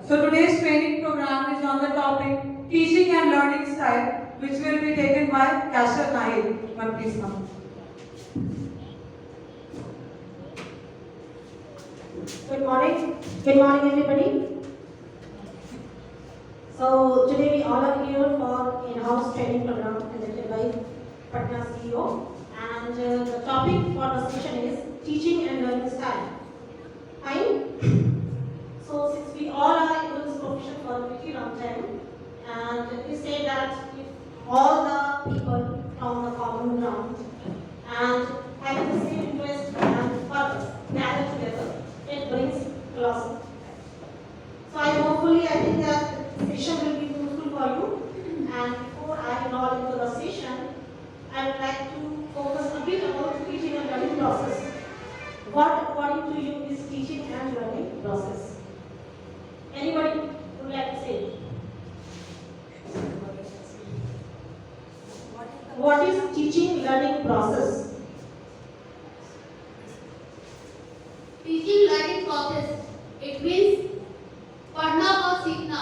So today's training program is on the topic teaching and learning style, which will be taken by Kasher Naik. Ma'am, please come. Good morning. Good morning, everybody. So today we all are here for in-house training program conducted by Patna CEO, and the topic for the session is teaching and learning style. Fine. So since we all are in this profession for a pretty long time, and we say that if all the people from the common ground and having the same interest and purpose gather together, it brings philosophy. So I think that the session will be useful for you. And before I roll into the session, I would like to focus a bit about teaching and learning process. What according to you is teaching and learning process? Anybody would like to say? What is teaching learning process? Teaching learning process it means पढ़ना और सीखना।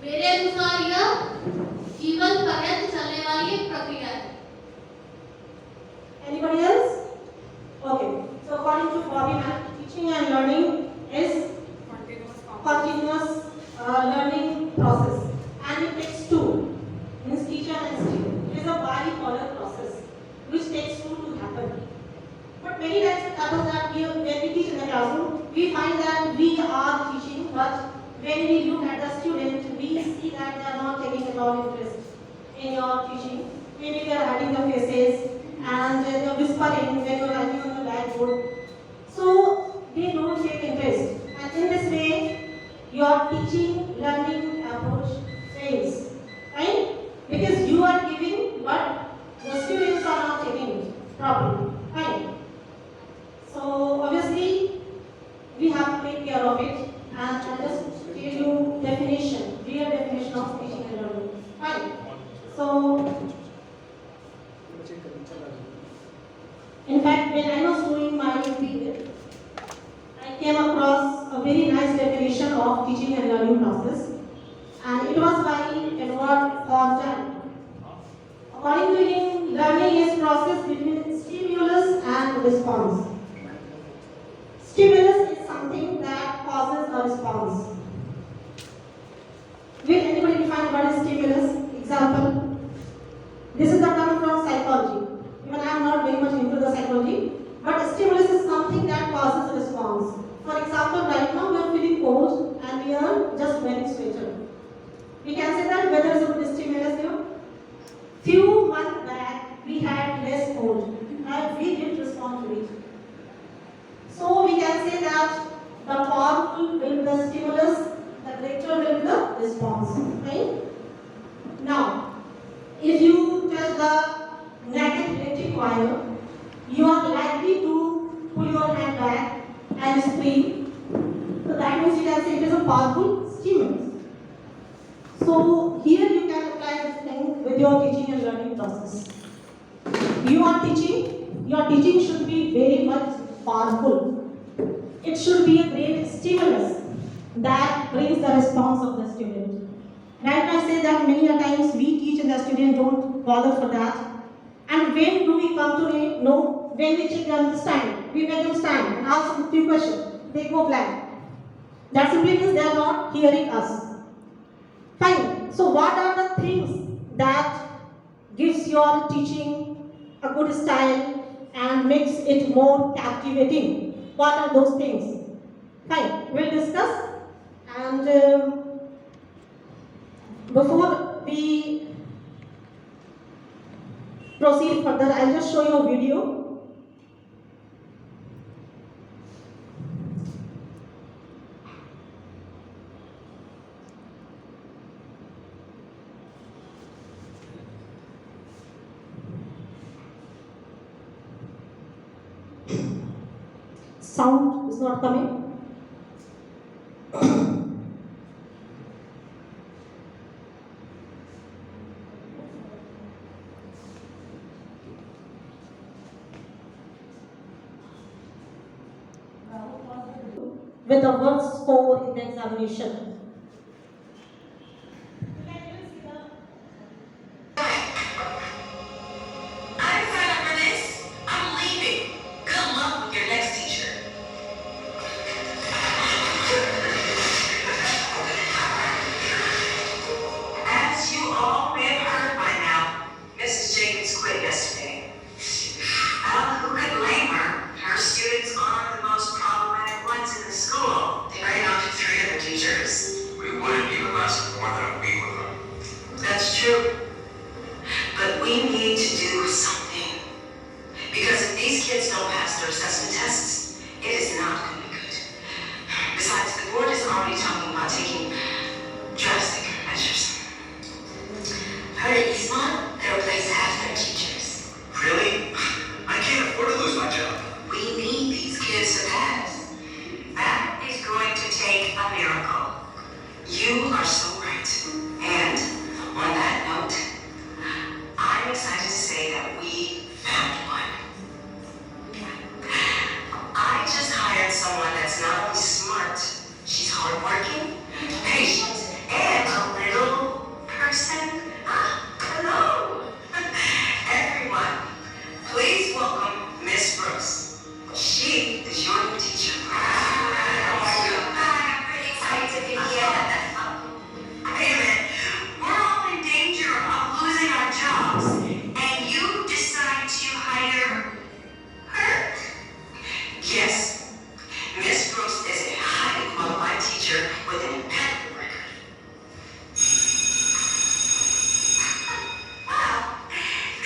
मेरे अनुसार यह जीवन पर्यंत चलने वाली एक प्रक्रिया है। Anybody else? Okay. So according to Bobby Mack, teaching and learning is continuous learning process, and it takes two, means teacher and student. It is a bipolar process which takes two to happen. But many times it happens that when we teach in the classroom, we find that we are teaching, but when we look at the student, we see that they are not taking at all interest in your teaching. Maybe they are hiding their faces and they are whispering when you are writing on the blackboard. So they don't take interest. And in this way, your teaching, learning approach fails. Right? Because you are giving, but the students are not taking it properly. Right? So obviously, we have to take care of it, and I'll just tell you definition, real definition of teaching and learning. Fine. So, in fact, when I was doing my period, I came across a very nice definition of teaching and learning process, and it was by Edward Thorndike. According to him, learning is process between stimulus and response. Stimulus is something that causes a response. Will anybody define what is stimulus? Example. This is a term from psychology. Even I am not very much into the psychology, but stimulus is something that causes a response. For example, right now we are feeling cold and we are just wearing sweater. We can say that weather is a good stimulus here. Few months back we had less cold and we did respond to it. So we can say that the powerful will be the stimulus, the greater will be the response. Right? Now, if you touch the naked electric wire, you are likely to pull your hand back and scream. So that means you can say it is a powerful stimulus. So here you can apply this thing with your teaching and learning process. You are teaching, your teaching should be very much powerful. It should be a great stimulus that brings the response of the student. Right, I say that many a times we teach and the student don't bother for that. And when do we come to know? When we take them to stand, we make them stand and ask them a few questions. They go blank. That simply means they are not hearing us. Fine. So what are the things that gives your teaching a good style and makes it more captivating? What are those things? Fine, we'll discuss. And before we proceed further, I'll just show you a video. Sound is not coming. With the worst score in the examination. hardworking, patient, and a little person. Ah, hello, everyone. Please welcome Miss Brooks. She is your new teacher. I'm pretty excited to be here. Wait a minute. We're all in danger of losing our jobs, and you decide to hire her? Yes. Miss Brooks is a highly qualified teacher with an impeccable record. Well,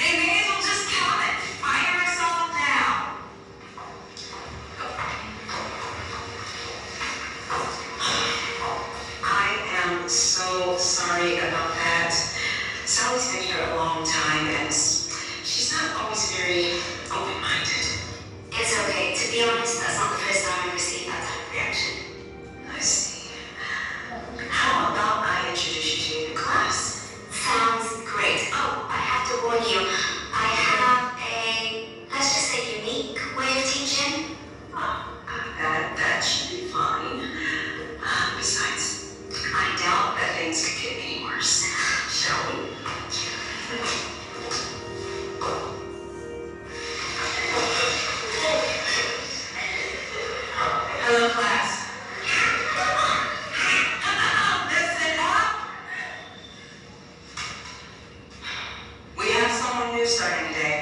they may as well just come and fire us all down. I am so sorry about that. Sally's been here a long time, and she's not always very open-minded. It's okay. To be honest, that's not the first time I've received that type of reaction. I see. How about I introduce you to a new class? Sounds great. Oh, I have to warn you. I have a, let's just say, unique way of teaching. Oh, that should be fine. Besides, I doubt that things could get any worse. Shall we? Hello, class. Listen up. We have someone new starting today.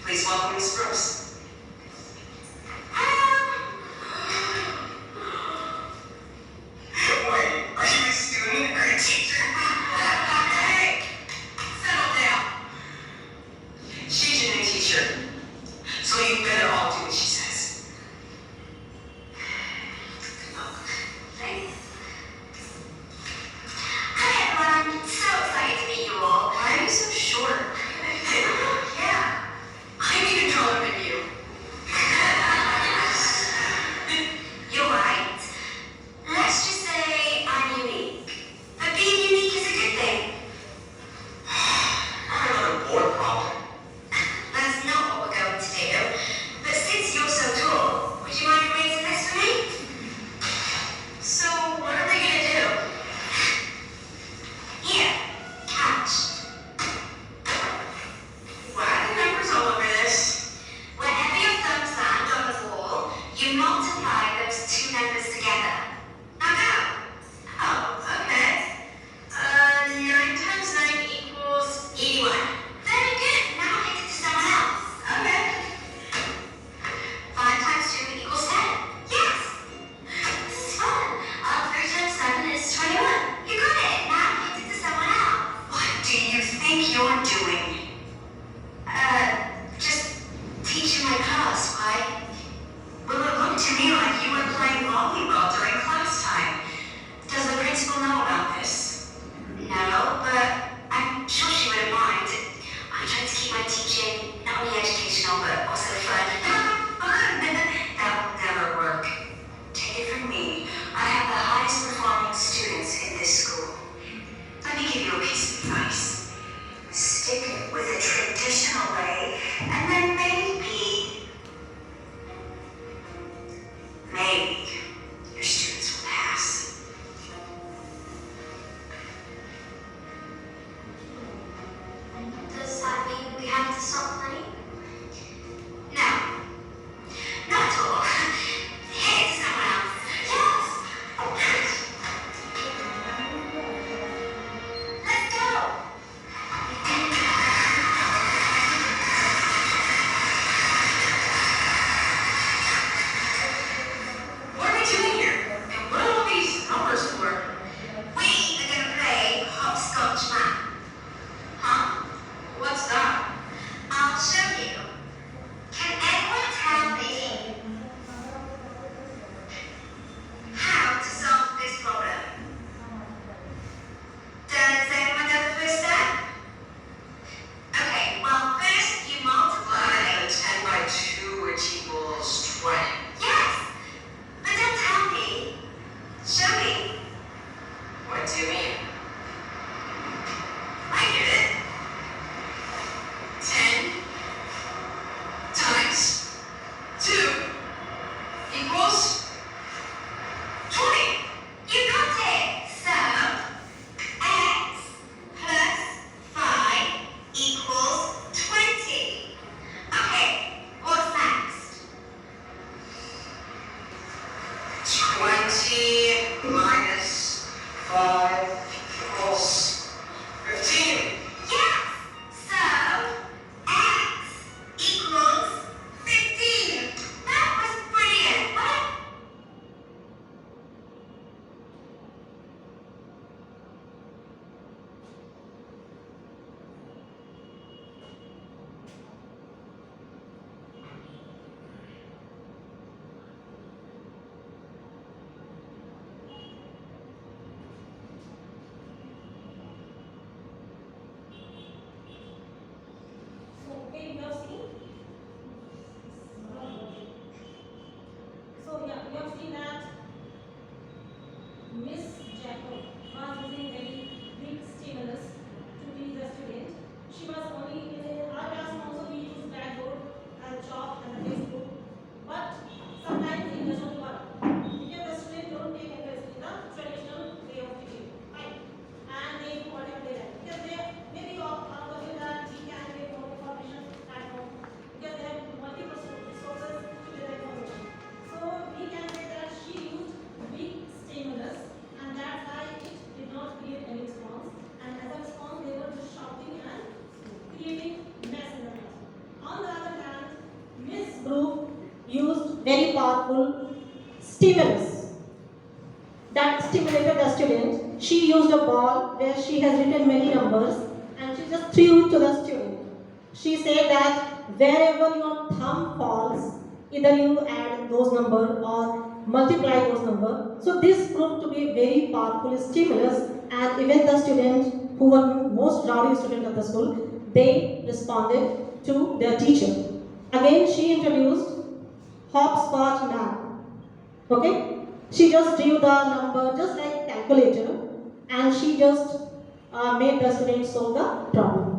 Please welcome Miss Brooks. Wait, are you a student or a teacher? Hey, settle down. She's your new teacher, so you better all do what she says. Good luck. Thanks. Hi everyone, I'm so excited to meet you all. Why are you so short? Yeah, I'm even taller than you. You're right. Let's just say I'm unique. But being unique is a good thing. Another board problem. That's not what we're going to do. But since you're so tall, would you mind raising this for me? So, what are we going to do? Here, catch. Why are the numbers all over this? Wherever your thumbs land on the wall, you multiply those two numbers together. Now go. Oh, okay. 9 times 9 equals 81. Very good. Now hit it to someone else. Okay. 5 times 2 equals 10. Yes. This is fun. 3 times 7 is 21. You got it. Now hit it to someone else. What do you think you're doing? Just teaching my class, why? Well, it looked to me like you were playing volleyball during class time. Does the principal know about this? No, but I'm sure she wouldn't mind. I'm trying to keep my teaching not only educational, but also fun. Fun! That will never work. Take it from me. I have the highest performing students in this school. Let me give you a piece of advice. Stick with the traditional way, and then maybe your students will pass. Does that mean we have to stop playing? No. Not at all. Hey, it's someone else. Yes. Let's go. What are we doing here? And what are all these numbers for? We are going to play hopscotch map. Huh? What's that? I'll show you. Can anyone tell me how to solve this problem? Does anyone know the first step? Okay, well, first you multiply 10 by 2, which equals 20. Yes, but don't tell me. Show me. What do you mean? I get it. 10 times 2 equals 20. very powerful stimulus that stimulated the student. She used a ball where she has written many numbers and she just threw it to the student. She said that wherever your thumb falls, either you add those numbers or multiply those numbers. So this proved to be a very powerful stimulus, and even the students who were most rowdy students of the school, they responded to their teacher. Again, she introduced hopscotch map. Okay, she just drew the number just like calculator, and she just made the students solve the problem.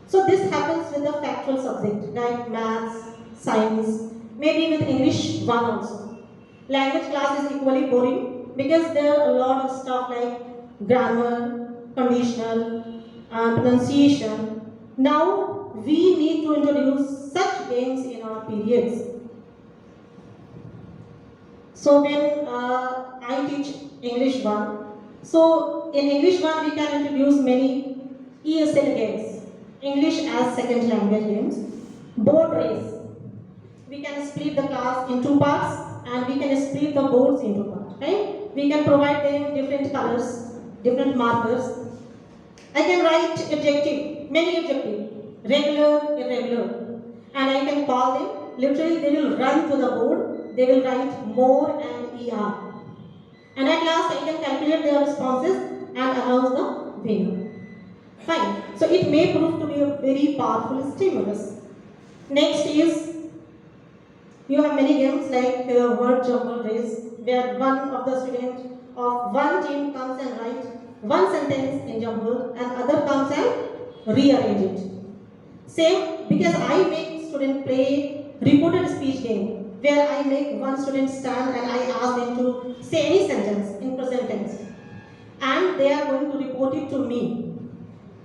So this happens with the factual subject like maths, science, maybe with English 1 also. Language class is equally boring because there are a lot of stuff like grammar, conditional, pronunciation. Now we need to introduce such games in our periods. So when I teach English 1, so in English 1 we can introduce many ESL games. English as second language games, board race. We can split the class in 2 parts and we can split the boards into parts. Right? We can provide them different colors, different markers. I can write adjective, many adjectives, regular, irregular, and I can call them. Literally, they will run to the board. They will write more and er, and at last I can calculate their responses and announce the winner. Fine. So it may prove to be a very powerful stimulus. Next is, you have many games like word jumble race, where one of the students of one team comes and writes one sentence in jumble and other comes and rearrange it. Same, because I make student play reported speech game, where I make one student stand and I ask them to say any sentence in present tense, and they are going to report it to me.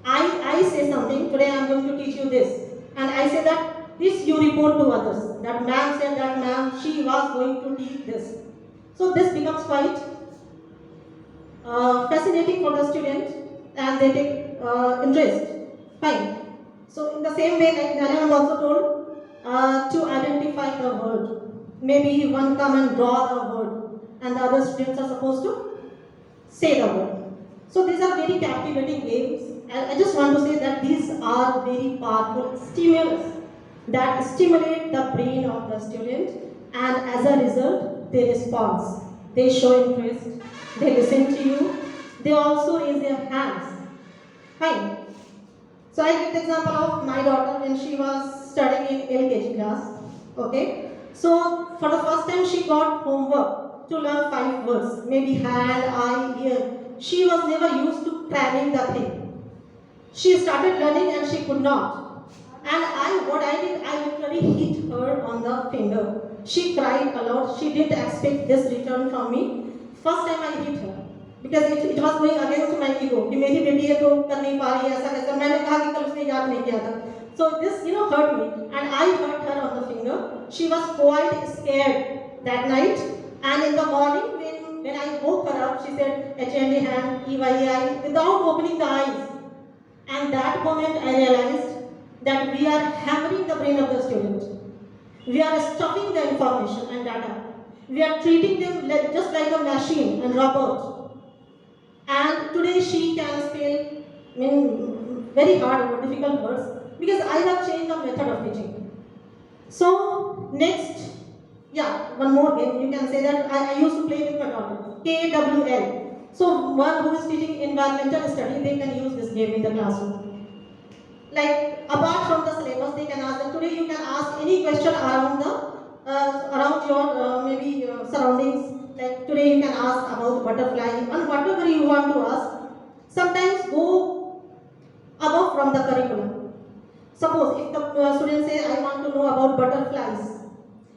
I say something, today I am going to teach you this, and I say that this you report to others. That ma'am said that ma'am, she was going to teach this. So this becomes quite fascinating for the student and they take interest. Fine. So in the same way, like Narayan also told, to identify the word. Maybe one come and draw the word and the other students are supposed to say the word. So these are very captivating games. And I just want to say that these are very powerful stimulus that stimulate the brain of the student, and as a result, they respond. They show interest, they listen to you, they also raise their hands. Fine. So I give the example of my daughter when she was studying in LKG class. Okay. So for the first time she got homework to learn 5 words, maybe hand, eye, ear. She was never used to cramming the thing. She started learning and she could not. And what I did, I literally hit her on the finger. She cried a lot. She didn't expect this return from me. First time I hit her because it was going against my ego. कि मेरी बेटी है तो कर नहीं पा रही है ऐसा कैसा. मैंने कहा कि कल उसने याद नहीं किया था. So this hurt me, and I hurt her on the finger. She was quite scared that night. And in the morning when I woke her up, she said H&D hand, EYI without opening the eyes. And that moment I realized that we are hammering the brain of the student. We are stuffing the information and data. We are treating them just like a machine and robot. And today she can spell very hard or difficult words because I have changed the method of teaching. So next, one more game. You can say that I used to play with my daughter. KWL. So one who is teaching environmental study, they can use this game in the classroom. Like apart from the syllabus, they can ask them. Today you can ask any question around your surroundings. Like today you can ask about butterfly and whatever you want to ask. Sometimes go above from the curriculum. Suppose if the student says, I want to know about butterflies,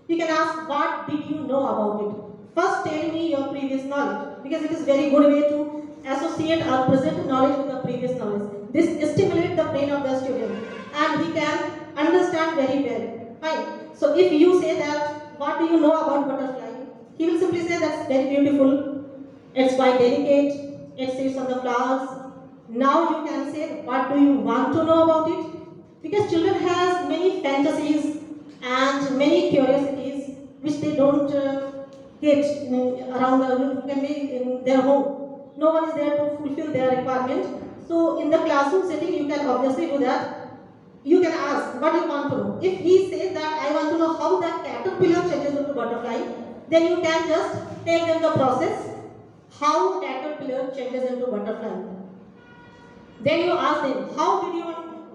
you can ask, what did you know about it? First tell me your previous knowledge, because it is very good way to associate our present knowledge with the previous knowledge. This stimulates the brain of the student and he can understand very well. Fine. So if you say that, what do you know about butterfly? He will simply say that's very beautiful, it's quite delicate, it sits on the flowers. Now you can say, what do you want to know about it? Because children has many fantasies and many curiosities which they don't get around can be in their home. No one is there to fulfill their requirement. So in the classroom setting, you can obviously do that. You can ask what you want to know. If he says that I want to know how the caterpillar changes into butterfly, then you can just tell them the process, how caterpillar changes into butterfly. Then you ask them,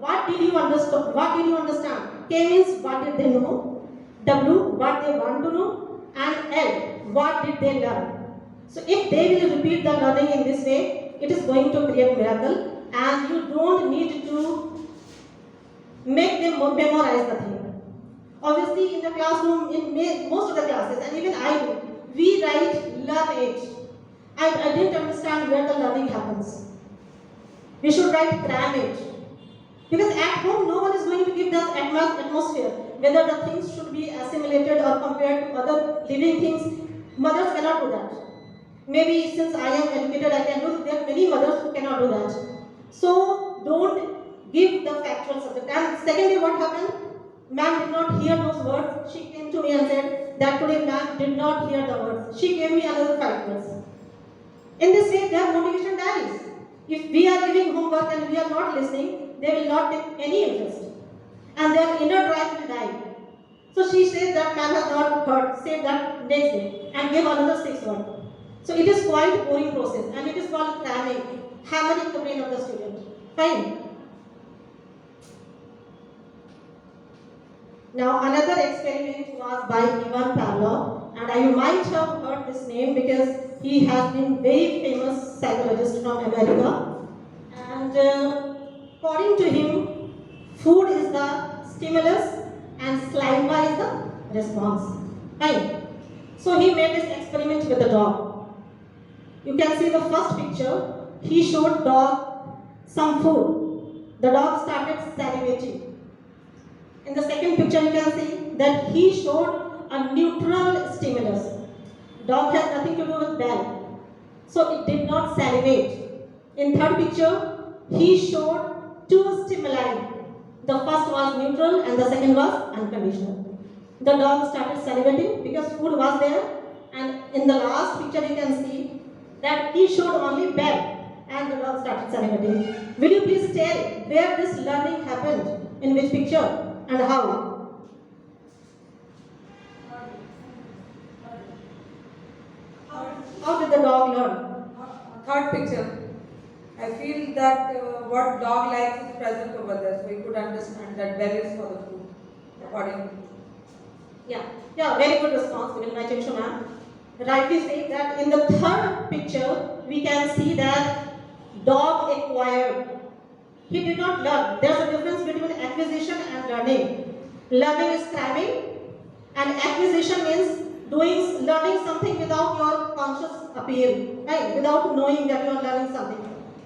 what did you understand? What did you understand? K means what did they know? W, what they want to know? And L, what did they learn? So if they will repeat the learning in this way, it is going to create miracle, and you don't need to make them memorize the thing. Obviously, in the classroom, in most of the classes, and even I do, we write learn it. I didn't understand where the learning happens. We should write cram it. Because at home, no one is going to give that atmosphere. Whether the things should be assimilated or compared to other living things, mothers cannot do that. Maybe since I am educated, I can do. There are many mothers who cannot do that. So don't give the factual subject. And secondly, what happened? Ma'am did not hear those words. She came to me and said that today ma'am did not hear the words. She gave me another 5 words. In this way, their motivation dies. If we are giving homework and we are not listening, they will not take any interest. And their inner drive will die. So she said that ma'am has not heard, said that next day, and gave another 6 words. So it is quite a boring process, and it is called cramming, hammering the brain of the student. Fine. Now another experiment was by Ivan Pavlov, and you might have heard this name because he has been very famous psychologist from America. And according to him, food is the stimulus and saliva is the response. Fine. So he made this experiment with the dog. You can see the first picture. He showed dog some food. The dog started salivating. In the second picture, you can see that he showed a neutral stimulus. Dog has nothing to do with bell, so it did not salivate. In third picture, he showed 2 stimuli. The first was neutral and the second was unconditional. The dog started salivating because food was there, and in the last picture you can see that he showed only bell and the dog started salivating. Will you please tell where this learning happened, in which picture and how? How did the dog learn? Third picture. I feel that what dog likes is present over there, so he could understand that bell is for the food, according to me. Yeah, very good response, Vinay ma'am. Rightly say that in the third picture, we can see that dog acquired. He did not learn. There's a difference between acquisition and learning. Learning is cramming, and acquisition means learning something without your conscious appeal, right? Without knowing that you are learning something.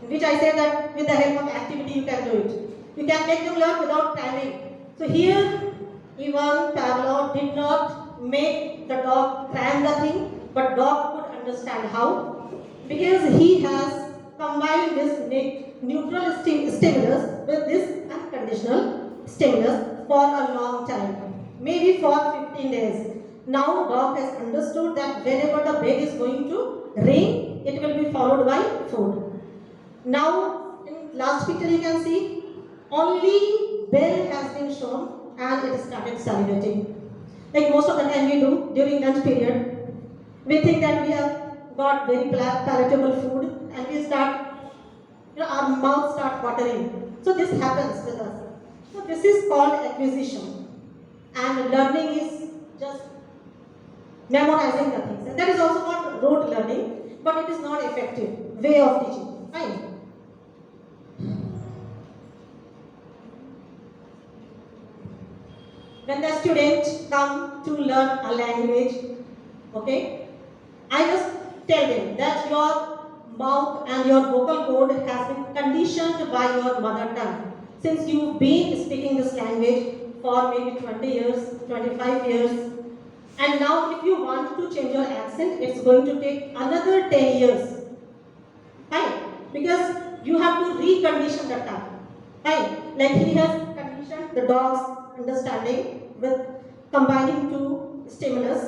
Which I say that with the help of activity you can do it. You can make them learn without cramming. So here, Ivan Pavlov did not make the dog cram the thing, but dog could understand how, because he has combined this neutral stimulus with this unconditional stimulus for a long time, maybe for 15 days. Now dog has understood that whenever the bell is going to ring, it will be followed by food. Now in last picture you can see only bell has been shown and it started salivating. Like most of the time we do during lunch period, we think that we have got very palatable food and we start, our mouth start watering. So this happens with us. So this is called acquisition, and learning is just memorizing the things. And that is also called rote learning, but it is not effective way of teaching. Fine. When the students come to learn a language, okay, I just tell them that your mouth and your vocal cord has been conditioned by your mother tongue. Since you've been speaking this language for maybe 20 years, 25 years, and now if you want to change your accent, it's going to take another 10 years. Fine, because you have to recondition the tongue. Fine, like he has conditioned the dog's understanding with combining 2 stimulus,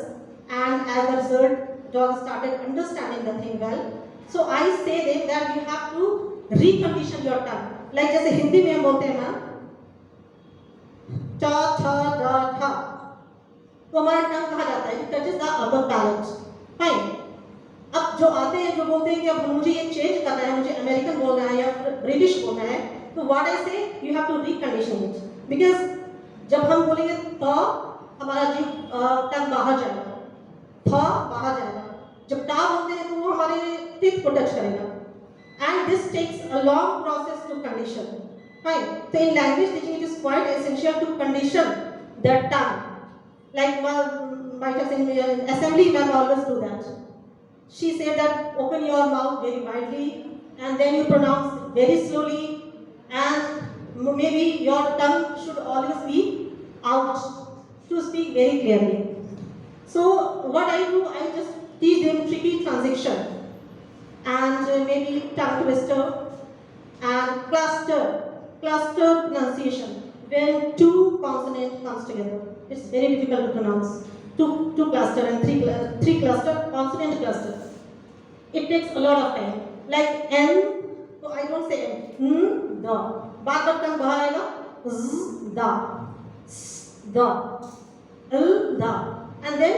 and as a result, dog started understanding the thing well. So I say then that you have to recondition your tongue. Like जैसे हिंदी में हम बोलते हैं ना, टा ठा डा ठा, तो हमारा टंग कहा जाता है, it touches the upper palate. Fine. अब जो आते हैं जो बोलते हैं कि अब मुझे ये चेंज करना है, मुझे अमेरिकन बोलना है या ब्रिटिश बोलना है, तो what I say you have to recondition it, because जब हम बोलेंगे थ हमारा जीव टंग बाहर जाएगा, थ बाहर जाएगा, जब टा बोलते हैं तो वो हमारे टीथ को टच करेगा, and this takes a long process to condition. Fine. So in language teaching it is quite essential to condition the tongue. Like might have seen in assembly ma'am always do that. She said that open your mouth very widely and then you pronounce very slowly, and maybe your tongue should always be out to speak very clearly. So what I do, I just teach them tricky transition and maybe tongue twister and cluster pronunciation. When two consonants comes together, it's very difficult to pronounce. Two cluster and three cluster, consonant cluster. It takes a lot of time. Like N, so I don't say N, the. बार बार टंग बाहर आएगा, Z, da, S, da, L, da, and then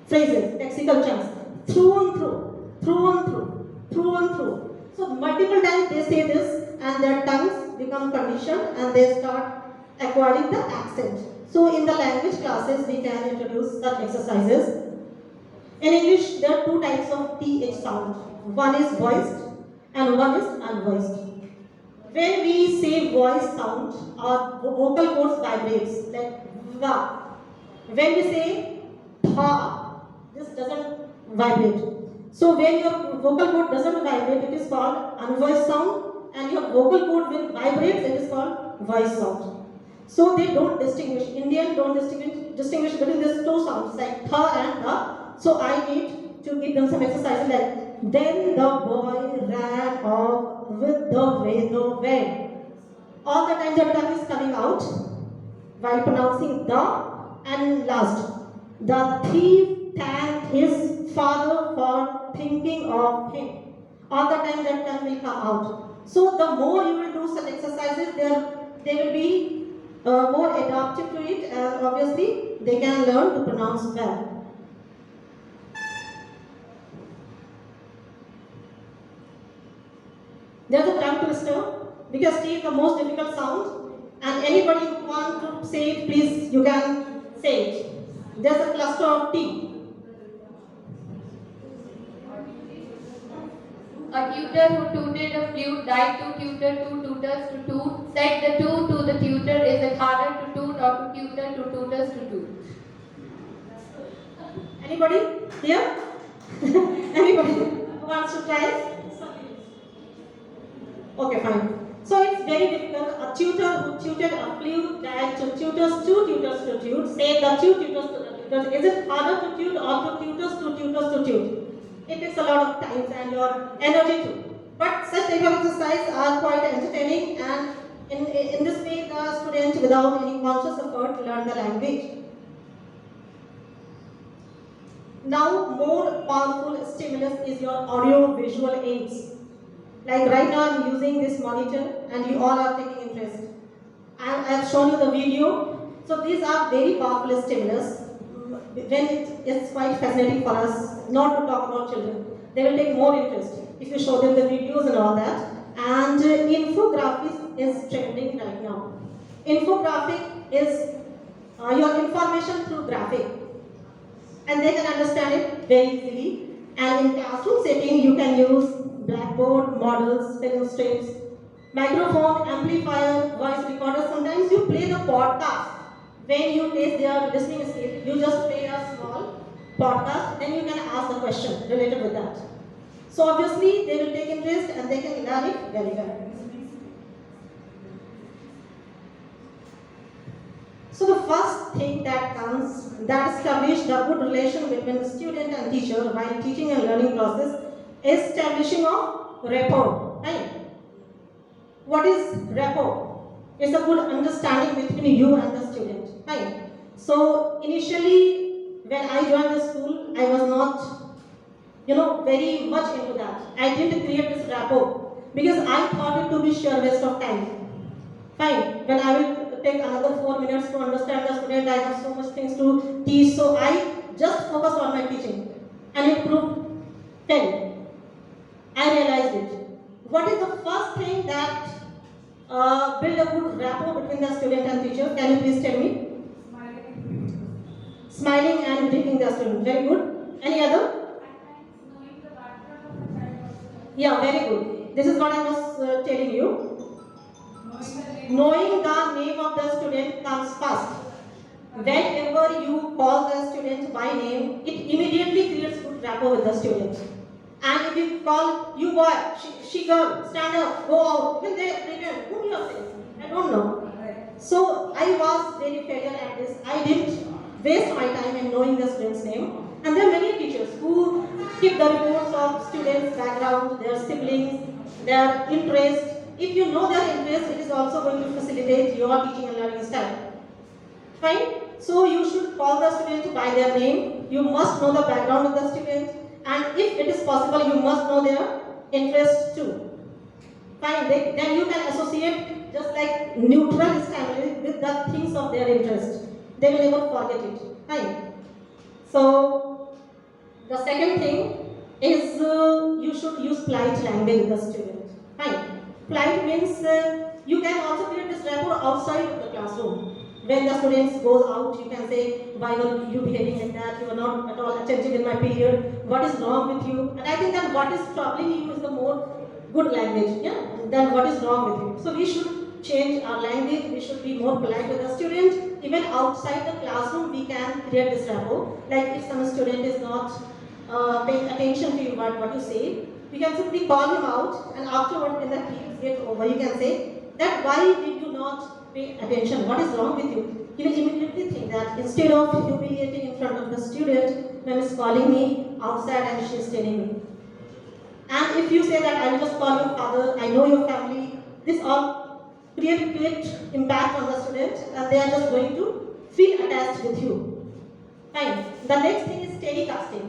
phrases, lexical chunks, through and through, through and through, through and through. So multiple times they say this, and their tongues become conditioned, and they start acquiring the accent. So in the language classes, we can introduce such exercises. In English, there are two types of TH sound. One is voiced and one is unvoiced. When we say voice sound, our vocal cords vibrates like va. When we say tha, this doesn't vibrate. So when your vocal cord doesn't vibrate, it is called unvoiced sound, and your vocal cord will vibrate, it is called voice sound. So they don't distinguish. Indian don't distinguish between these two sounds like tha and the. So I need to give them some exercises like then the boy ran off with the window went. All the time the tongue is coming out while pronouncing the, and last the thief thanked his father for thinking of him. All the time that tongue will come out. So the more you will do such exercises, they will be more adaptive to it, and obviously they can learn to pronounce well. There's a tongue twister because T is the most difficult sound, and anybody who wants to say it, please you can say it. There's a cluster of T. A tutor who tutored a flute died to tutor two tutors to toot. Said the two to the tutor, is it harder to toot or to tutor two tutors to toot? Anybody here? Anybody who wants to try? Okay, fine. So it's very difficult. A tutor who tutored a flute died to tutors two tutors to toot. Say the two tutors to the tutors. Is it harder to toot or to tutors to toot? It takes a lot of time and your energy too. But such type of exercises are quite entertaining, and in this way the student without any conscious effort learn the language. Now more powerful stimulus is your audio visual aids. Like right now I am using this monitor and you all are taking interest. I have shown you the video. So these are very powerful stimulus. When it's quite fascinating for us not to talk about children. They will take more interest if you show them the videos and all that. And infographics is trending right now. Infographic is your information through graphic. And they can understand it very easily. And in classroom setting, you can use blackboard, models, film strips, microphone, amplifier, voice recorder. Sometimes you play the podcast. When you test their listening skill, you just play a small podcast, then you can ask the question related with that. So obviously they will take interest and they can learn it very well. So the first thing that establish the good relation between the student and teacher while teaching and learning process is establishing of rapport. Right? What is rapport? It's a good understanding between you and the student. Right? So initially when I joined the school, I was not, very much into that. I didn't create this rapport because I thought it to be sheer waste of time. Fine, when I will take another 4 minutes to understand the student, I have so much things to teach, so I just focused on my teaching, and it proved 10. I realized it. What is the first thing that build a good rapport between the student and teacher? Can you please tell me? Smiling and greeting the student. Very good. Any other? Yeah, very good. This is what I was telling you. Knowing the name of the student comes first. Whenever you call the student by name, it immediately creates good rapport with the student. And if you call you boy, she girl, stand up, go out, even they pretend, whom you are saying? I don't know. So I was very failure at this. I didn't waste my time in knowing the student's name. And there are many teachers who keep the reports of students' background, their siblings, their interest. If you know their interest, it is also going to facilitate your teaching and learning style. Fine? So you should call the student by their name. You must know the background of the student. And if it is possible, you must know their interest too. Fine, then you can associate just like neutral stimuli with the things of their interest. They will never forget it. Fine. So the second thing is you should use polite language with the student. Fine. Polite means you can also create this rapport outside of the classroom. When the students goes out, you can say, why were you behaving like that? You are not at all attentive in my period. What is wrong with you? And I think that what is troubling you is the more good language, than what is wrong with you. So we should change our language. We should be more polite with the student. Even outside the classroom, we can create this rapport. Like if some student is not paying attention to you, what you say, we can simply call him out, and afterward, when the periods get over, you can say that why did you not pay attention? What is wrong with you? He will immediately think that instead of humiliating in front of the student, ma'am is calling me outside and she is telling me. And if you say that I will just call your father, I know your family, this all create impact on the student, and they are just going to feel attached with you. Fine. The next thing is telecasting.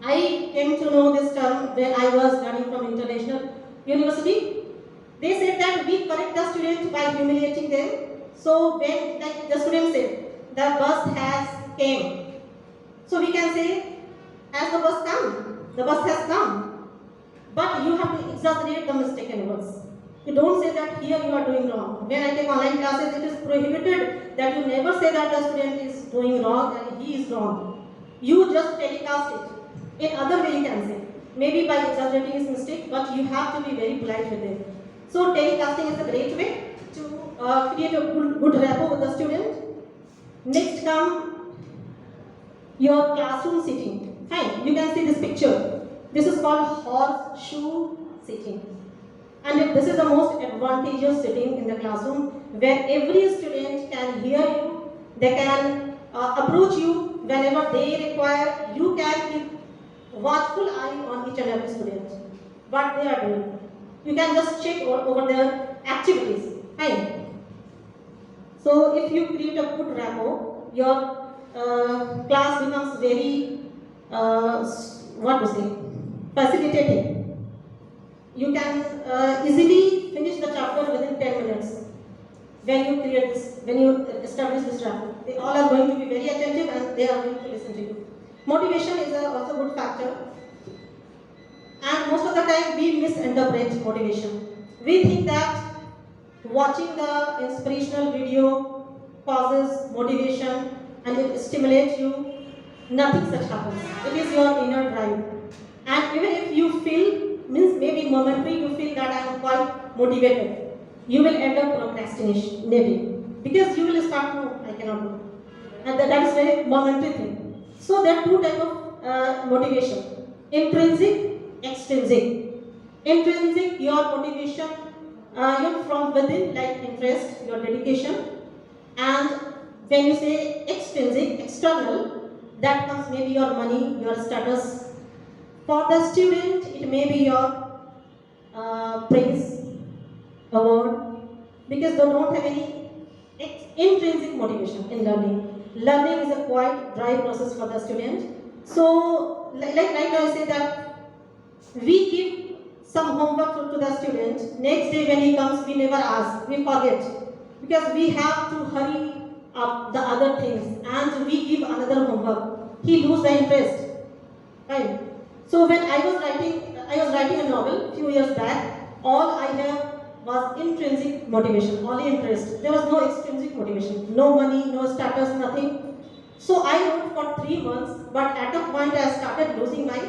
I came to know this term when I was learning from international university. They said that we correct the student by humiliating them. So when like the student said, the bus has came. So we can say, has the bus come? The bus has come. But you have to exaggerate the mistaken words. You don't say that here you are doing wrong. When I take online classes, it is prohibited that you never say that the student is doing wrong and he is wrong. You just telecast it. In other way you can say, maybe by exaggerating his mistake, but you have to be very polite with it. So telecasting is a great way to create a good rapport with the student. Next come your classroom sitting. Fine, you can see this picture. This is called horseshoe sitting. And this is the most advantageous sitting in the classroom where every student can hear you, they can approach you whenever they require. You can keep watchful eye on each and every student, what they are doing. You can just check over their activities. Fine. So if you create a good rapport, your class becomes very, facilitating. You can easily finish the chapter within 10 minutes when you create this, when you establish this rapport. They all are going to be very attentive and they are going to listen to you. Motivation is also a good factor. And most of the time we misinterpret motivation. We think that watching the inspirational video causes motivation and it stimulates you. Nothing such happens. It is your inner drive. And even if you feel, means maybe momentary, you feel that I am quite motivated, you will end up procrastinating. Because you will start, no, I cannot do. And that is very momentary thing. So there are two types of motivation. Intrinsic, extrinsic. Intrinsic, your motivation, you're from within, like interest, your dedication. And when you say extrinsic, external, that comes maybe your money, your status. For the student, it may be your praise, award, because they don't have any intrinsic motivation in learning. learning is a quite dry process for the student. So, like right now I say that we give some homework to the student. Next day when he comes, we never ask, we forget. Because we have to hurry up the other things and we give another homework. He lose the interest. Right. So when I was writing a novel few years back. All I have was intrinsic motivation, only interest. There was no extrinsic motivation, no money, no status, nothing. So I wrote for 3 months, but at a point I started losing my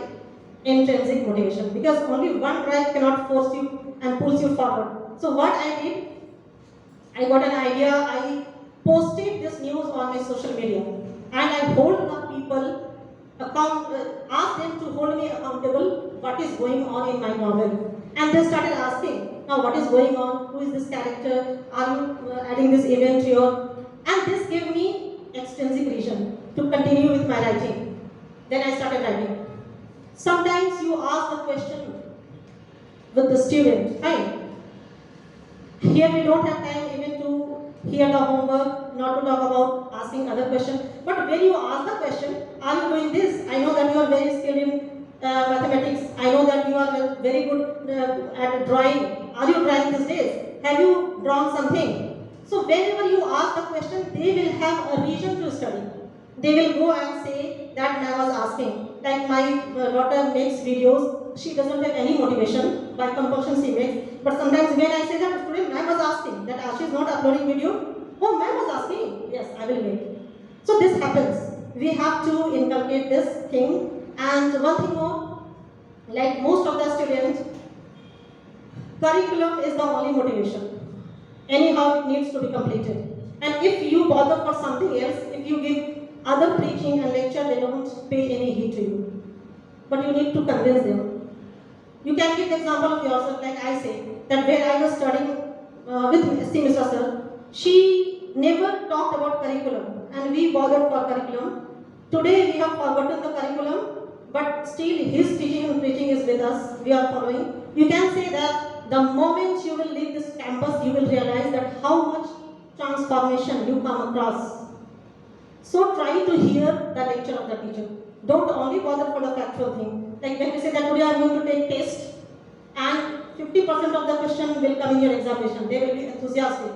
intrinsic motivation because only one drive cannot force you and pulls you forward. So what I did, I got an idea. I posted this news on my social media, and I hold the people ask them to hold me accountable what is going on in my novel. And they started asking, now what is going on? Who is this character? Are you adding this event to your... And this gave me extrinsic reason to continue with my writing. Then I started writing. Sometimes you ask a question with the student, fine. Here we don't have time even to hear the homework, not to talk about asking other questions. But when you ask the question, are you doing this? I know that you are very skilled in mathematics. I know that you are very good at drawing. Are you drawing these days? Have you drawn something? So whenever you ask a question, they will have a reason to study. They will go and say that I was asking. Like my daughter makes videos, she doesn't have any motivation, by compulsion she makes. But sometimes when I say that student, I was asking, that Ashi is not uploading video. Oh, I was asking. Yes, I will make. So this happens. We have to inculcate this thing. And one thing more, like most of the students, curriculum is the only motivation. Anyhow, it needs to be completed. And if you bother for something else, if you give other preaching and lecture, they don't pay any heed to you. But you need to convince them. You can give the example of yourself, like I say, that when I was studying with SC Mr. Sir, she never talked about curriculum, and we bothered for curriculum. Today we have forgotten the curriculum, but still his teaching and preaching is with us, we are following. You can say that the moment you will leave this campus, you will realize that how much transformation you come across. So try to hear the lecture of the teacher. Don't only bother for the factual thing. Like when we say that today I am going to take test and 50% of the question will come in your examination. They will be enthusiastic.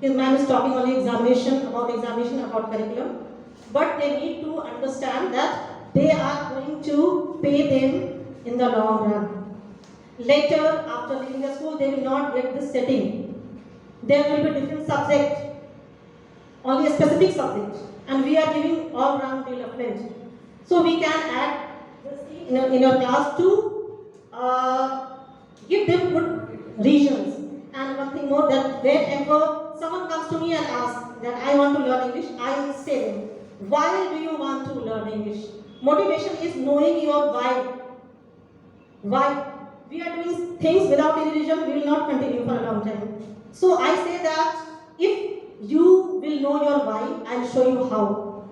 His ma'am is talking only examination, about curriculum. But they need to understand that they are going to pay them in the long run. Later, after leaving the school, they will not get this setting. There will be different subject, only a specific subject. And we are giving all-round development. So we can add this in your class to give them good reasons. And one thing more, that whenever someone comes to me and asks that I want to learn English, I say them, why do you want to learn English? Motivation is knowing your why. Why? We are doing things without any reason, we will not continue for a long time. So I say that if you will know your why, I will show you how.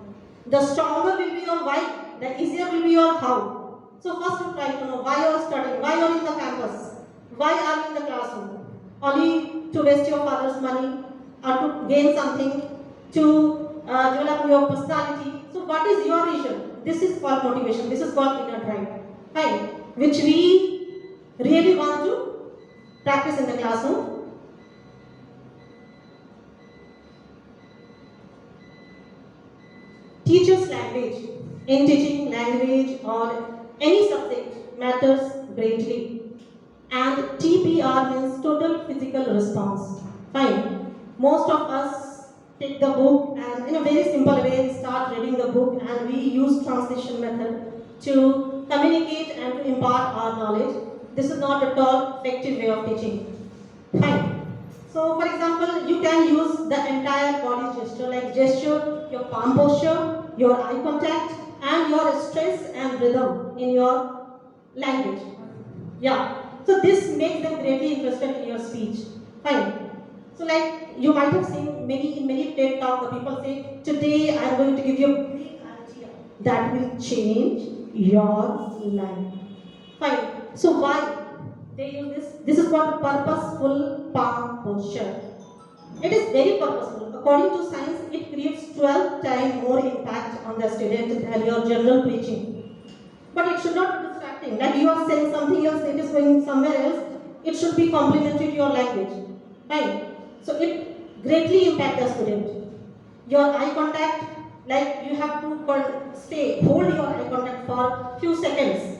The stronger will be your why, the easier will be your how. So first you try to know why you are studying, why you are in the campus, why are you in the classroom. Only to waste your father's money or to gain something, to develop your personality. So what is your reason? This is called motivation, this is called inner drive. Fine. Which we really want to practice in the classroom. Teacher's language. In teaching, language or any subject matters greatly. And TPR means total physical response. Fine. Most of us take the book and in a very simple way start reading the book, and we use translation method to communicate and to impart our knowledge. This is not at all effective way of teaching. Fine. So for example, you can use the entire body gesture, like gesture, your palm posture, your eye contact, and your stress and rhythm in your language. Yeah. So this makes them greatly interested in your speech. Fine. So like you might have seen in many TED talk, the people say, today I am going to give you a big idea that will change your life. Fine. So why they use this? This is called purposeful palm posture. It is very purposeful. According to science, it creates 12 times more impact on the student than your general preaching. But it should not be distracting. Like you are saying something else, it is going somewhere else. It should be complementary to your language. Fine. So it greatly impacts the student. Your eye contact, like you have to hold your eye contact for few seconds.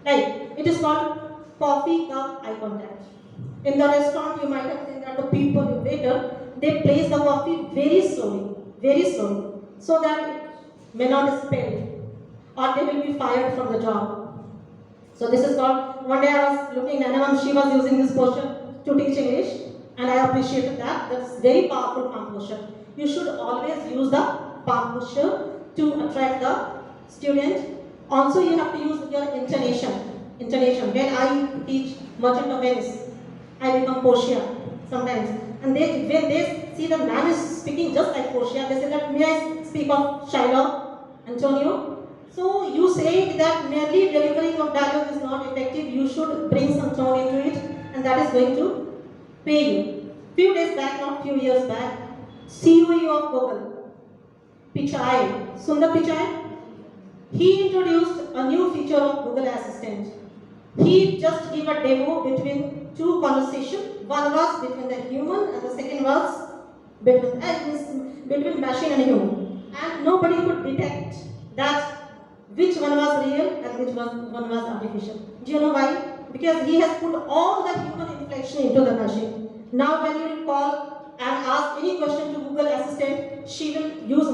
Like it is called coffee cup eye contact. In the restaurant, you might have seen that the people, the waiter, they place the coffee very slowly, so that it may not spill or they will be fired from the job. So this is called, one day I was looking at Anna, she was using this posture to teach English and I appreciated that. That's very powerful palm posture. You should always use the palm posture to attract the student. Also you have to use your intonation. When I teach Merchant of Venice, I become Portia sometimes. And when they see the man is speaking just like Portia, they say that, may I speak of Shylock, Antonio? So you say that merely delivering of dialogue is not effective, you should bring some tone into it, and that is going to pay you. Few days back, not few years back, CEO of Google, Pichai, Sundar Pichai, he introduced a new feature of Google Assistant. He just gave a demo between two conversations. One was between the human and the second was between machine and human. And nobody could detect that which one was real and which one was artificial. Do you know why? Because he has put all the human inflection into the machine. Now when you call and ask any question to Google Assistant, she will use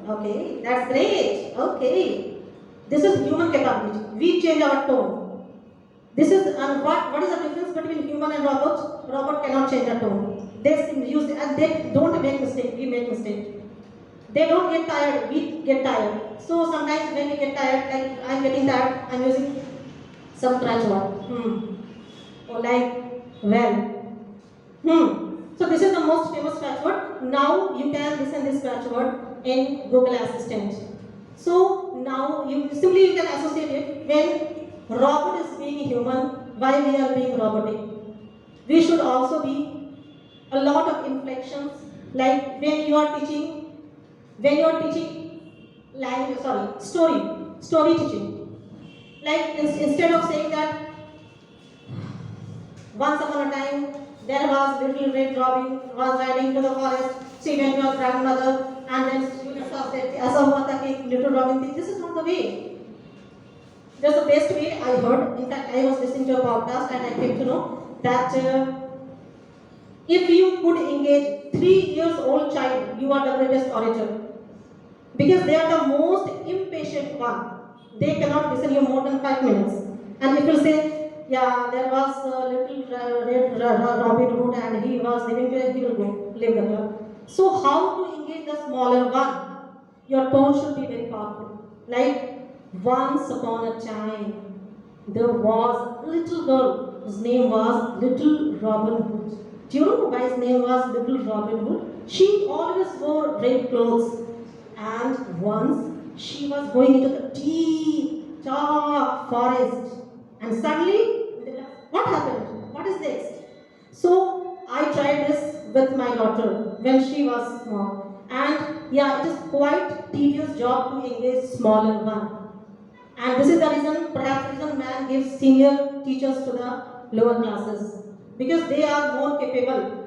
okay, that's great, okay. This is human capability. We change our tone. This is, and what is the difference between human and robot? Robot cannot change the tone. They use and they don't make mistake. We make mistake. They don't get tired. We get tired. So sometimes when we get tired, like I'm getting tired, I'm using some crutch word. Or like well. So this is the most famous scratch word. Now you can listen this scratch word in Google Assistant. So now you can associate it when robot is being human, why we are being robotic. We should also be a lot of inflections, like when you are teaching language, story teaching. Like instead of saying that once upon a time there was little red robin was riding to the forest, she went to her grandmother and then students of said, "Aisa hua tha ki little robin thi." This is not the way. That's the best way I heard. In fact, I was listening to a podcast and I came to know that if you could engage 3 years old child, you are the greatest orator. Because they are the most impatient one. They cannot listen you more than 5 minutes. And if you say, yeah, there was a little red Robin Hood and he was living there, he will go live there. So how to engage the smaller one? Your tone should be very powerful. Like, once upon a time, there was a little girl whose name was Little Robin Hood. Do you know why his name was Little Robin Hood? She always wore red clothes. And once she was going into the deep, dark forest. And suddenly, what happened? What is next? So I tried this with my daughter when she was small. And yeah, it is quite tedious job to engage smaller one. And this is the reason, perhaps the reason man gives senior teachers to the lower classes. Because they are more capable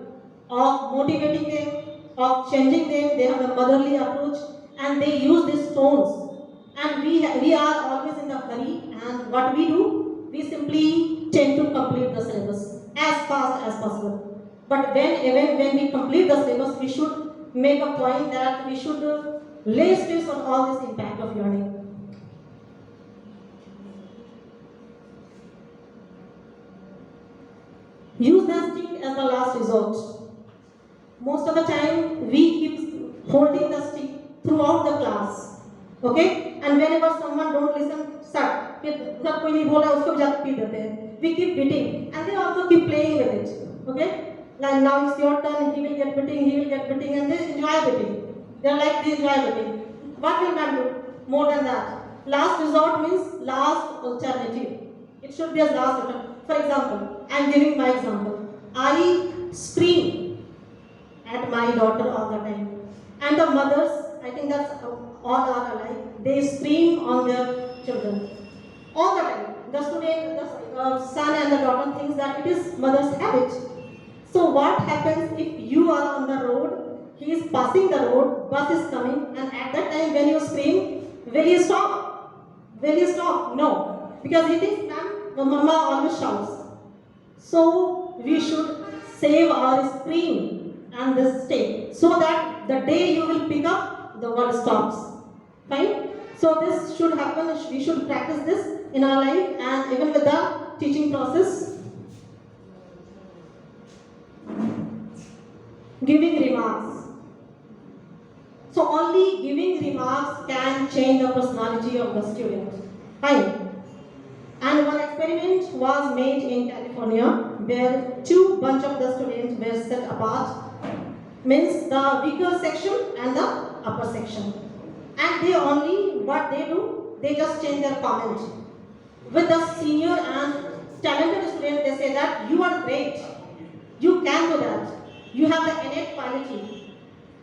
of motivating them, of changing them, they have a motherly approach and they use these tones. And we are always in the hurry and what we do, we simply tend to complete the syllabus as fast as possible. But when we complete the syllabus, we should make a point that we should lay stress on all this impact of learning. Use the stick as the last resort. Most of the time, we keep holding the stick throughout the class. Okay? And whenever someone don't listen, start. जब कोई नहीं बोल रहा उसको जाकर पीट देते हैं. We keep beating, and they also keep playing with it. Okay? Like now it's your turn. He will get beating, and they enjoy beating. They are like they enjoy beating. What will man do? More than that. Last resort means last alternative. It should be a last alternative. For example, I am giving my example. I scream at my daughter all the time. And the mothers, I think that's all are alike, they scream on their children all the time. The student, the son and the daughter thinks that it is mother's habit. So what happens if you are on the road, he is passing the road, bus is coming, and at that time when you scream, will you stop? Will you stop? No. Because he thinks, ma'am, the mama always shouts. So we should save our scream and this stay, so that the day you will pick up, the world stops. Fine? So this should happen, we should practice this in our life and even with the teaching process. Giving remarks. So only giving remarks can change the personality of the student. Fine. And one experiment was made in California where two bunch of the students were set apart, means the weaker section and the upper section. And they only, what they do, they just change their comment. With the senior and talented student, they say that you are great, you can do that, you have the innate quality.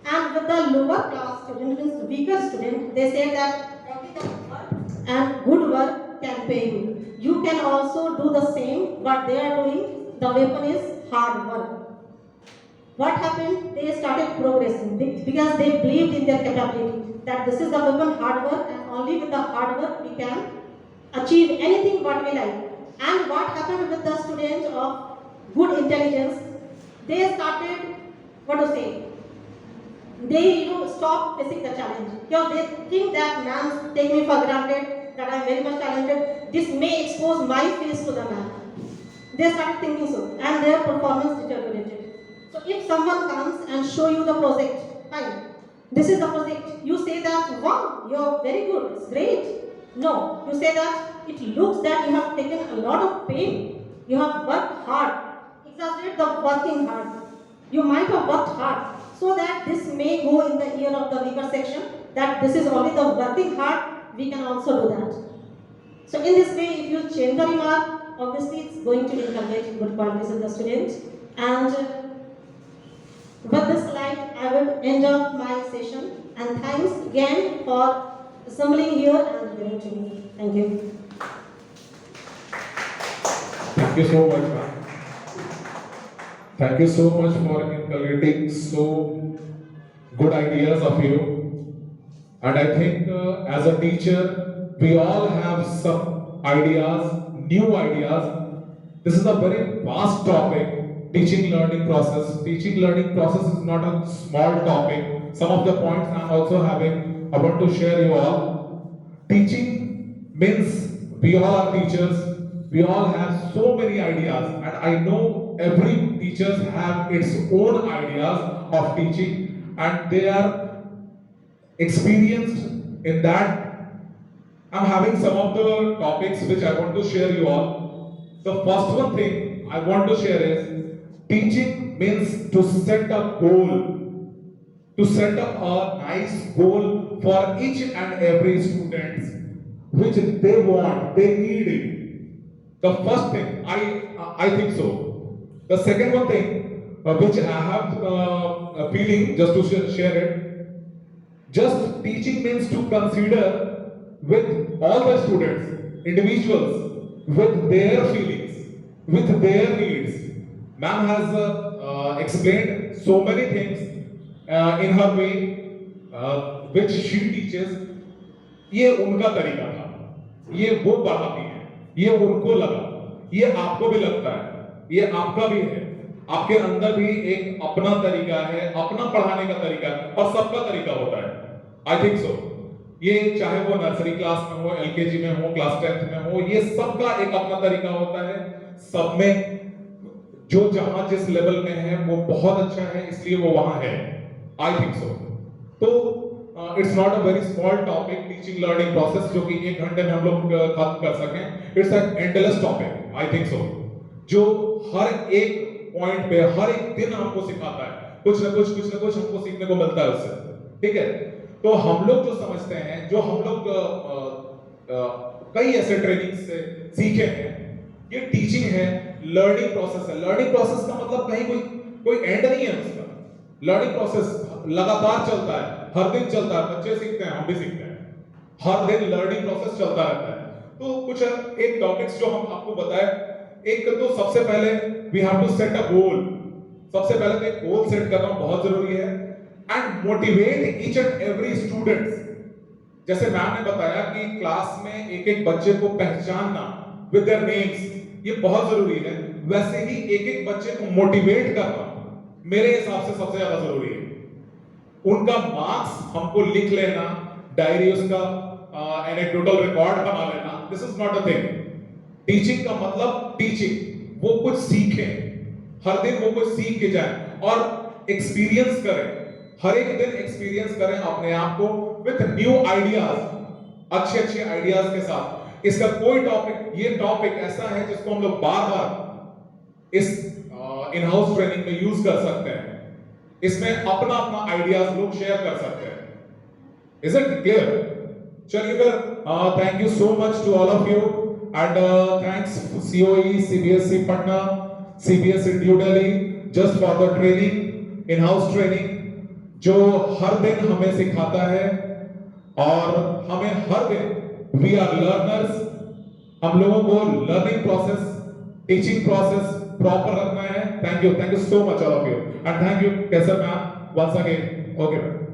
And with the lower class student, means weaker student, they say that only the work and good work can pay you. You can also do the same, what they are doing, the weapon is hard work. What happened? They started progressing because they believed in their capability, that this is the weapon, hard work, and only with the hard work we can achieve anything what we like. And what happened with the students of good intelligence? They started, what to say, they stop facing the challenge. Because they think that man take me for granted, that I am very much talented, this may expose my face to the man. They started thinking so, and their performance deteriorated. So if someone comes and show you the project, fine, this is the project, you say that, wow, you're very good, it's great. No, you say that it looks that you have taken a lot of pain, you have worked hard. Exaggerate the working hard. You might have worked hard, so that this may go in the ear of the weaker section, that this is only the working hard, we can also do that. So in this way, if you change the remark, obviously it's going to inculcate good qualities in the student. And with this slide, I will end up my session. And thanks again for assembling here and listening to me. Thank you. Thank you so much, ma'am. Thank you so much for inculcating so good ideas of you. And I think as a teacher, we all have some ideas, new ideas. This is a very vast topic, teaching learning process. Teaching learning process is not a small topic. Some of the points I'm also I want to share you all. Teaching means we all are teachers. We all have so many ideas, and I know every teachers have its own ideas of teaching, and they are experienced in that. I'm having some of the topics which I want to share you all. The first one thing I want to share is teaching means to set a goal, to set up a nice goal for each and every student, which they want, they need it. The first thing, I think so. The second one thing, which I have a feeling just to share it, just teaching means to consider with all the students, individuals, with their feelings, with their needs. Ma'am has explained so many things in her way, which she teaches. ये उनका तरीका था, ये वो पढ़ाती है, ये उनको लगा, ये आपको भी लगता है, ये आपका भी है, आपके अंदर भी एक अपना तरीका है, अपना पढ़ाने का तरीका है, और सबका तरीका होता है. I think so. ये चाहे वो नर्सरी क्लास में हो, एलकेजी में हो, क्लास 10th में हो, ये सबका एक अपना तरीका होता है. सब में जो जहां जिस लेवल में है वो बहुत अच्छा है, इसलिए वो वहां है. I think so. तो it's not a very small topic, teaching learning process, जो कि 1 घंटे में हम लोग खत्म कर सकें. It's an endless topic. I think so. जो हर एक पॉइंट पे हर एक दिन हमको सिखाता है, कुछ ना कुछ हमको सीखने को मिलता है उससे. ठीक है. तो हम लोग जो समझते हैं, जो हम लोग कई ऐसे ट्रेनिंग से सीखे हैं, ये टीचिंग है, लर्निंग प्रोसेस है. लर्निंग प्रोसेस का मतलब कहीं कोई एंड नहीं है उसका. लर्निंग प्रोसेस लगातार चलता है, हर दिन चलता है, बच्चे सीखते हैं, हम भी सीखते हैं, हर दिन लर्निंग प्रोसेस चलता रहता है। तो कुछ एक टॉपिक्स जो हम आपको बताए, एक तो सबसे पहले we have to set a goal. सबसे पहले तो एक गोल सेट करना बहुत जरूरी है and motivate each and every student. जैसे मैम ने बताया कि क्लास में एक एक बच्चे को पहचानना विद देयर नेम्स, ये बहुत जरूरी है। वैसे ही एक एक बच्चे को मोटिवेट करना मेरे हिसाब से सबसे ज्यादा जरूरी है। उनका मार्क्स हमको लिख लेना, डायरी उसका एनेक्डोटल रिकॉर्ड बना लेना, this is not a thing. Teaching का मतलब टीचिंग, वो कुछ सीखें, हर दिन वो कुछ सीख के जाएं और एक्सपीरियंस करें, हर एक दिन एक्सपीरियंस करें अपने आप को विथ न्यू आइडियाज, अच्छे अच्छे आइडियाज के साथ। इसका कोई टॉपिक, ये टॉपिक ऐसा है जिसको हम लोग बार बार इस इन हाउस ट्रेनिंग में यूज कर सकते हैं। इसमें अपना अपना आइडियाज लोग शेयर कर सकते हैं। Is it clear? चलिए फिर, thank you so much to all of you and thanks COE CBSE Patna, CBSE new Delhi just for the training, in house training जो हर दिन हमें सिखाता है और हमें हर दिन, वी आर लर्नर्स, हम लोगों को learning process, teaching process proper रखना है। Thank you so much all of you and thank you Qaiser ma'am once again. Okay ma'am.